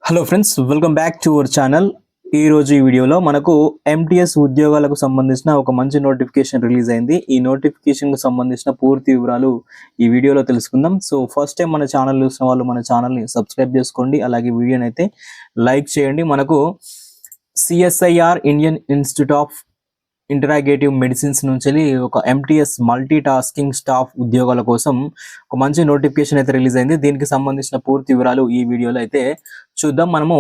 Hello friends, welcome back to our channel. ఈ రోజు ఈ వీడియోలో మనకు ఎంటీఎస్ ఉద్యోగాలకు సంబంధించిన ఒక మంచి నోటిఫికేషన్ రిలీజ్ అయింది. ఈ నోటిఫికేషన్ కు సంబంధించిన పూర్తి వివరాలు ఈ వీడియోలో తెలుసుకుందాం. సో ఫస్ట్ టైం మన ఛానల్ చూసిన వాళ్ళు మన ఛానల్ని సబ్స్క్రైబ్ చేసుకోండి, అలాగే వీడియోని అయితే లైక్ చేయండి. మనకు CSIR Indian institute of interrogative medicines నుంచి ఒక ఎంటీఎస్ మల్టీ టాస్కింగ్ స్టాఫ్ ఉద్యోగాల కోసం ఒక మంచి నోటిఫికేషన్ అయితే రిలీజ్ అయింది. దీనికి సంబంధించిన పూర్తి వివరాలు ఈ వీడియోలో అయితే చూద్దాం. మనము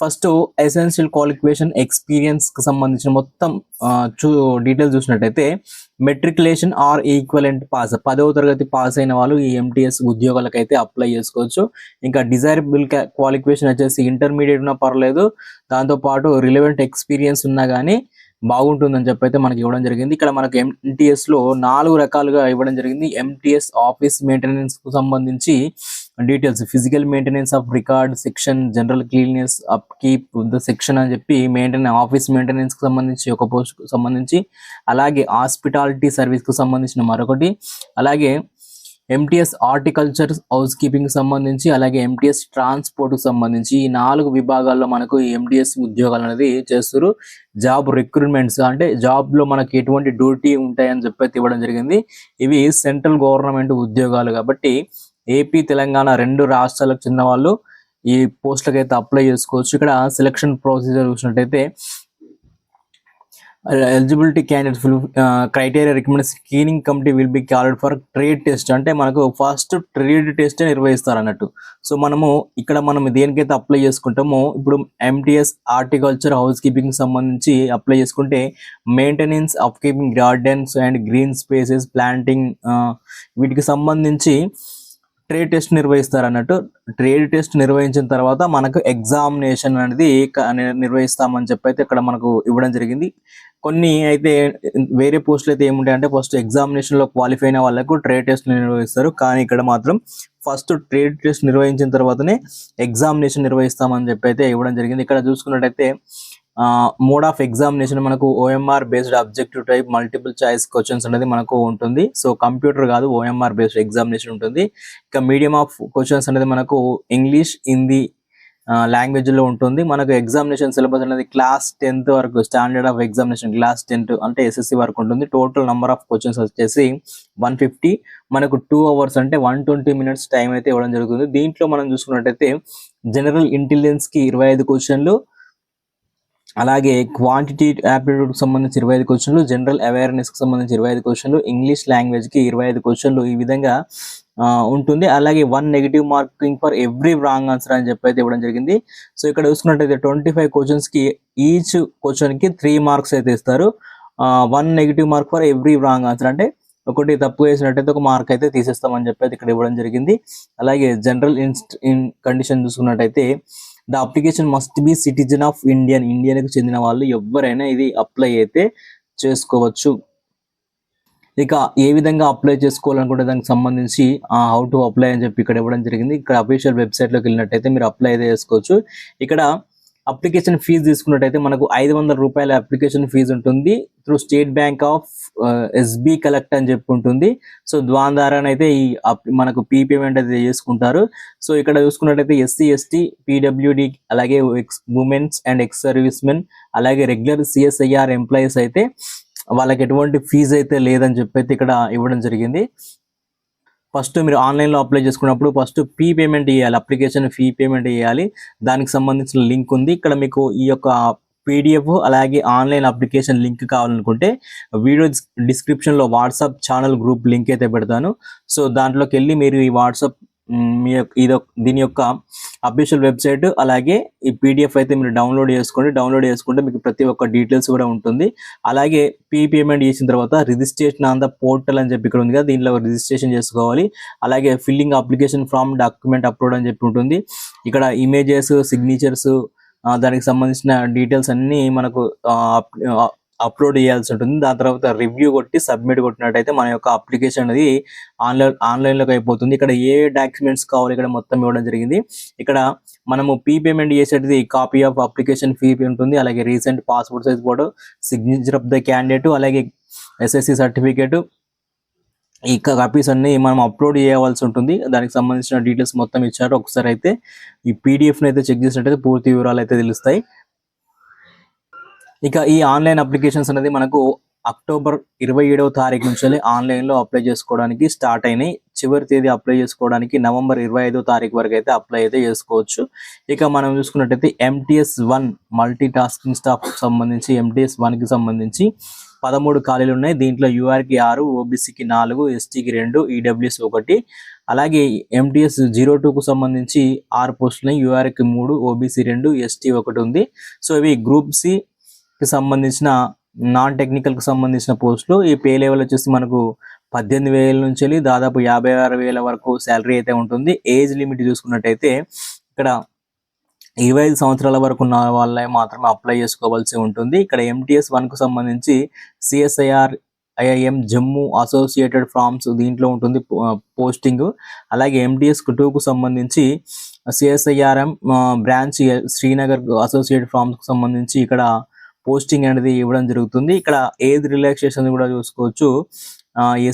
ఫస్ట్ ఎసెన్షియల్ క్వాలిఫికేషన్ ఎక్స్పీరియన్స్ కి సంబంధించిన మొత్తం డీటెయిల్స్ చూసినట్టయితే మెట్రికులేషన్ ఆర్ ఈక్వలెంట్ పాస్ 10వ తరగతి పాస్ అయిన వాళ్ళు ఈ ఎంటీఎస్ ఉద్యోగాలకు అయితే అప్లై చేసుకోవచ్చు. ఇంకా డిజైరబుల్ క్వాలిఫికేషన్ వచ్చేసి ఇంటర్మీడియట్ ఉన్నా పర్లేదు, దాంతోపాటు రిలవెంట్ ఎక్స్పీరియన్స్ ఉన్నా కానీ బాగుంటుందని చెప్పి అయితే మనకి ఇవ్వడం జరిగింది. ఇక్కడ మనకు ఎంటీఎస్ లో 4 రకాలుగా ఇవ్వడం జరిగింది. ఎంటీఎస్ ఆఫీస్ మెయింటెనెన్స్ కు సంబంధించి details, physical maintenance of record section, general cleanness, up keep the section అని చెప్పి ఆఫీస్ మెయింటెనెన్స్ కు సంబంధించి ఒక పోస్ట్ కు సంబంధించి, అలాగే హాస్పిటాలిటీ సర్వీస్ కు సంబంధించిన మరొకటి, అలాగే ఎంటీఎస్ హార్టికల్చర్ హౌస్ కీపింగ్ సంబంధించి, అలాగే ఎంటీఎస్ ట్రాన్స్పోర్ట్ కు సంబంధించి ఈ 4 విభాగాల్లో మనకు ఈ ఎంటీఎస్ ఉద్యోగాలు అనేది చేస్తారు. జాబ్ రిక్రూట్మెంట్స్ అంటే జాబ్ లో మనకి ఎటువంటి డ్యూటీ ఉంటాయని చెప్పి ఇవ్వడం జరిగింది. ఇవి సెంట్రల్ గవర్నమెంట్ ఉద్యోగాలు కాబట్టి ఏపీ తెలంగాణ 2 రాష్ట్రాలకు చెందిన వాళ్ళు ఈ పోస్టులకు అయితే అప్లై చేసుకోవచ్చు. ఇక్కడ సెలక్షన్ ప్రొసీజర్ చూసినట్టయితే eligibility candidate criteria recommend screening committee will be called for trade test. అంటే మనకు ఫస్ట్ ట్రేడ్ టెస్ట్ నిర్వహిస్తారు అన్నట్టు. సో మనం దేనికైతే అప్లై చేసుకుంటామో, ఇప్పుడు ఎంటీఎస్ హార్టికల్చర్ హౌస్ కీపింగ్ సంబంధించి అప్లై చేసుకుంటే maintenance of keeping gardens and green spaces, planting, వీటికి సంబంధించి ట్రేడ్ టెస్ట్ నిర్వహిస్తారు అన్నట్టు. ట్రేడ్ టెస్ట్ నిర్వహించిన తర్వాత మనకు ఎగ్జామినేషన్ అనేది నిర్వహిస్తామని చెప్పి అయితే ఇక్కడ మనకు ఇవ్వడం జరిగింది. కొన్ని అయితే వేరే పోస్టులు అయితే ఏముంటాయి అంటే ఫస్ట్ ఎగ్జామినేషన్ లో క్వాలిఫై అయిన వాళ్ళకు ట్రేడ్ టెస్ట్ నిర్వహిస్తారు, కానీ ఇక్కడ మాత్రం ఫస్ట్ ట్రేడ్ టెస్ట్ నిర్వహించిన తర్వాతనే ఎగ్జామినేషన్ నిర్వహిస్తామని చెప్పి అయితే ఇవ్వడం జరిగింది. ఇక్కడ చూసుకున్నట్టయితే మోడ్ ఆఫ్ ఎగ్జామినేషన్ మనకు OMR based objective type multiple choice questions అనేది మనకు ఉంటుంది. సో కంప్యూటర్ కాదు, ఓఎంఆర్ బేస్డ్ ఎగ్జామినేషన్ ఉంటుంది. ఇక మీడియం ఆఫ్ క్వశ్చన్స్ అనేది మనకు ఇంగ్లీష్, హిందీ లాంగ్వేజ్ లో ఉంటుంది. మనకు ఎగ్జామినేషన్ సిలబస్ అనేది క్లాస్ 10th వరకు, స్టాండర్డ్ ఆఫ్ ఎగ్జామినేషన్ క్లాస్ 10 అంటే ఎస్ఎస్సి వరకు ఉంటుంది. టోటల్ నంబర్ ఆఫ్ క్వశ్చన్స్ వచ్చేసి 150. మనకు 2 hours అంటే 120 minutes టైం అయితే ఇవ్వడం జరుగుతుంది. దీంట్లో మనం చూసుకున్నట్టయితే జనరల్ ఇంటెలిజెన్స్ కి 25 క్వశ్చన్లు, అలాగే క్వాంటిటీ యాప్టిట్యూడ్ కి సంబంధించి 25 క్వశ్చన్లు, జనరల్ అవేర్నెస్ కి సంబంధించి 25 క్వశ్చన్లు, ఇంగ్లీష్ లాంగ్వేజ్ కి 25 క్వశ్చన్లు, ఈ విధంగా ఉంటుంది. అలాగే 1 negative marking for every wrong answer అని చెప్పి అయితే ఇవ్వడం జరిగింది. సో ఇక్కడ చూసుకున్నట్టయితే 25 క్వశ్చన్స్ కి ఈచ్ క్వశ్చన్ కి 3 marks అయితే ఇస్తారు. 1 negative mark for every wrong answer అంటే ఒకటి తప్పు వేసినట్టయితే 1 మార్క్ అయితే తీసేస్తామని చెప్పి ఇక్కడ ఇవ్వడం జరిగింది. అలాగే జనరల్ ఇన్ కండిషన్ చూసుకున్నట్టయితే the application must be citizen of ఇండియాకి చెందిన వాళ్ళు ఎవరైనా ఇది అప్లై అయితే చేసుకోవచ్చు. ఇక ఏ విధంగా అప్లై చేసుకోవాలనుకుంటే దానికి సంబంధించి హౌ టు అప్లై అని చెప్పి ఇక్కడ ఇవ్వడం జరిగింది. ఇక్కడ అఫీషియల్ వెబ్సైట్ లోకి వెళ్ళినట్టయితే మీరు అప్లై అయితే చేసుకోవచ్చు. ఇక్కడ అప్లికేషన్ ఫీజు తీసుకున్నట్టయితే మనకు 500 రూపాయల అప్లికేషన్ ఫీజు ఉంటుంది. Through state bank of SB collect అని చెప్పి ఉంటుంది. సో దాని ద్వారానైతే ఈ మనకు పేమెంట్ అయితే చేసుకుంటారు. సో ఇక్కడ చూసుకున్నట్టయితే ఎస్సీ, ఎస్టీ, పీడబ్ల్యూడి, అలాగే women's and ex service men, అలాగే రెగ్యులర్ సిఎస్ఐఆర్ ఎంప్లాయీస్ అయితే వాళ్ళకి ఎటువంటి ఫీజు అయితే లేదని చెప్పి అయితే ఇక్కడ ఇవ్వడం జరిగింది. ఫస్ట్ మీరు ఆన్లైన్లో అప్లై చేసుకున్నప్పుడు ఫస్ట్ ఫీ పేమెంట్ చేయాలి, అప్లికేషన్ ఫీ పేమెంట్ చేయాలి. దానికి సంబంధించిన లింక్ ఉంది. ఇక్కడ మీకు ఈ యొక్క పీడిఎఫ్ అలాగే ఆన్లైన్ అప్లికేషన్ లింక్ కావాలనుకుంటే వీడియో డిస్క్రిప్షన్లో వాట్సాప్ ఛానల్ గ్రూప్ లింక్ అయితే పెడతాను. సో దాంట్లోకి వెళ్ళి మీరు ఈ వాట్సాప్ దీని యొక్క అఫీషియల్ వెబ్సైట్ అలాగే ఈ పీడిఎఫ్ అయితే మీరు డౌన్లోడ్ చేసుకుంటే మీకు ప్రతి ఒక్క డీటెయిల్స్ కూడా ఉంటుంది. అలాగే పేమెంట్ చేసిన తర్వాత రిజిస్ట్రేషన్ ఆన్ ద పోర్టల్ అని చెప్పి ఇక్కడ ఉంది కదా, దీనిలో రిజిస్ట్రేషన్ చేసుకోవాలి. అలాగే filling application form, document upload అని చెప్పి ఉంటుంది. ఇక్కడ ఇమేజెస్, సిగ్నేచర్స్, దానికి సంబంధించిన డీటెయిల్స్ అన్ని మనకు అప్లోడ్ చేయాల్సి ఉంటుంది. దాని తర్వాత రివ్యూ కొట్టి సబ్మిట్ కొట్టినట్టయితే మన యొక్క అప్లికేషన్ అనేది ఆన్లైన్లోకి అయిపోతుంది. ఇక్కడ ఏ డాక్యుమెంట్స్ కావాలి ఇక్కడ మొత్తం ఇవ్వడం జరిగింది. ఇక్కడ మనము పేమెంట్ చేసేది కాపీ ఆఫ్ అప్లికేషన్ ఫీ ఉంటుంది. అలాగే recent passport size photo, signature of the candidate, అలాగే ఎస్ఎస్సి సర్టిఫికేట్, ఈ కాపీస్ అన్ని మనం అప్లోడ్ చేయవలసి ఉంటుంది. దానికి సంబంధించిన డీటెయిల్స్ మొత్తం ఇచ్చారు. ఒకసారి అయితే ఈ పీడిఎఫ్ని అయితే చెక్ చేసినట్టయితే పూర్తి వివరాలు అయితే తెలుస్తాయి. ఇక ఈ ఆన్లైన్ అప్లికేషన్స్ అనేది మనకు అక్టోబర్ 27వ తారీఖు నుంచి ఆన్లైన్లో అప్లై చేసుకోవడానికి స్టార్ట్ అయినాయి. చివరి తేదీ అప్లై చేసుకోవడానికి నవంబర్ 25వ తారీఖు వరకు అయితే అప్లై అయితే చేసుకోవచ్చు. ఇక మనం చూసుకున్నట్టయితే MTS1 మల్టీ టాస్కింగ్ స్టాఫ్ సంబంధించి MTS1కి సంబంధించి 13 ఖాళీలు ఉన్నాయి. దీంట్లో URకి 6, OBCకి 4, STకి 2, EWS 1. అలాగే MTS02కు సంబంధించి 6 పోస్టులు ఉన్నాయి. URకి 3, OBC 2, ST 1 ఉంది. సో ఇవి గ్రూప్ సి కి సంబంధించిన నాన్ టెక్నికల్ కి సంబంధించిన పోస్టులు. ఈ పే లెవెల్ వచ్చేసి మనకు 18,000 నుంచి వెళ్ళి దాదాపు 56,000 వరకు శాలరీ అయితే ఉంటుంది. ఏజ్ లిమిట్ చూసుకున్నట్టయితే ఇక్కడ 25 సంవత్సరాల వరకు ఉన్న వాళ్ళే మాత్రమే అప్లై చేసుకోవాల్సి ఉంటుంది. ఇక్కడ MTS1 కు సంబంధించి CSIR IIM Jammu associated farms దీంట్లో ఉంటుంది పోస్టింగ్. అలాగే MTS2కు సంబంధించి CSIRM branch Srinagar associated farms కు సంబంధించి ఇక్కడ పోస్టింగ్ అనేది ఇవ్వడం జరుగుతుంది. ఇక్కడ ఏజ్ రిలాక్సేషన్ కూడా చూసుకోవచ్చు.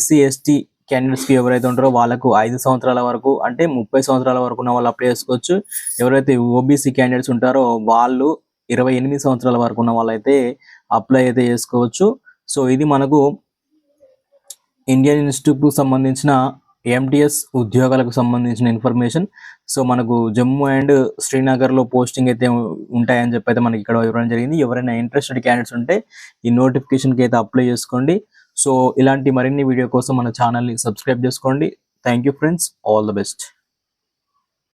SC ST క్యాండిడేట్స్ కి ఎవరైతే ఉంటారో వాళ్ళకు 5 సంవత్సరాల వరకు అంటే 30 సంవత్సరాల వరకు ఉన్న వాళ్ళు అప్లై చేసుకోవచ్చు. ఎవరైతే OBC క్యాండిడేట్స్ ఉంటారో వాళ్ళు 28 సంవత్సరాల వరకు ఉన్న వాళ్ళైతే అప్లై అయితే చేసుకోవచ్చు. సో ఇది మనకు ఇండియన్ ఇన్స్టిట్యూట్ కు సంబంధించిన MTS ఉద్యోగాలకు సంబంధించిన ఇన్ఫర్మేషన్. సో మనకు జమ్మూ అండ్ శ్రీనగర్ లో పోస్టింగ్ అయితే ఉంటాయని చెప్పి అయితే మనకి ఇక్కడ ఇవ్వడం జరిగింది. ఎవరైనా ఇంట్రెస్టెడ్ క్యాండిడేట్స్ ఉంటే ఈ నోటిఫికేషన్ కి అయితే అప్లై చేసుకోండి. సో ఇలాంటి మరిన్ని వీడియో కోసం మన ఛానల్ ని సబ్స్క్రైబ్ చేసుకోండి. Thank you friends, all the best.